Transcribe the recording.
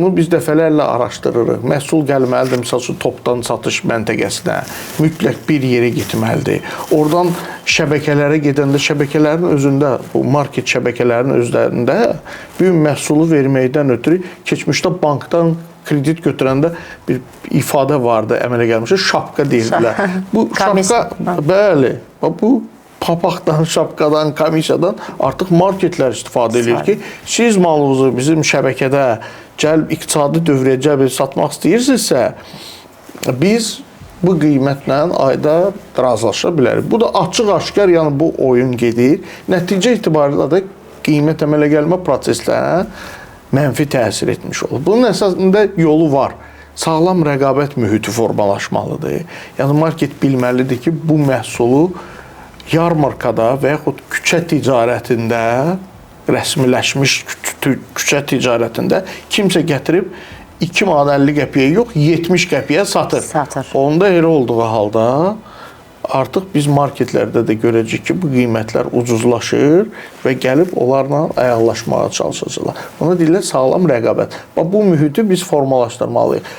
Bunu biz dəfələrlə araşdırırıq. Məhsul gəlməlidir, misal üçün topdan satış məntəqəsinə, mütləq bir yerə getməlidir. Oradan şəbəkələrə gedəndə, şəbəkələrin özündə, bu market şəbəkələrinin özlərində bu məhsulu verməkdən ötürü keçmişdə bankdan kredit götürəndə bir ifadə vardı, əmələ gəlmişdi, şapka deyirlər. Bu şapka, bəli, bu papaqdan, şapkadan, komissiyadan artıq marketlər istifadə edir ki, siz malınızı bizim şəbəkədə gəlib iqtisadi dövriyyə satmaq istəyirsinizsə, biz bu qiymətlə ayda razılaşa bilərik. Bu da açıq-aşkar, yəni bu oyun gedir. Nəticə etibarıyla da qiymət əmələ gəlmə proseslərinə mənfi təsir etmiş olur. Bunun əsasında yolu var. Sağlam rəqabət mühiti formalaşmalıdır. Yəni market bilməlidir ki, bu məhsulu yarmarkada və yaxud küçə ticarətində, rəsmiləşmiş küçə ticarətində kimsə gətirib 2 manat 50 qəpiyə yox, 70 qəpiyə satır. Onda elə olduğu halda artıq biz marketlərdə də görəcəyik ki, bu qiymətlər ucuzlaşır və gəlib onlarla əyallaşmağa çalışacaqlar. Buna deyirlər sağlam rəqabət. Bu mühiti biz formalaşdırmalıyıq.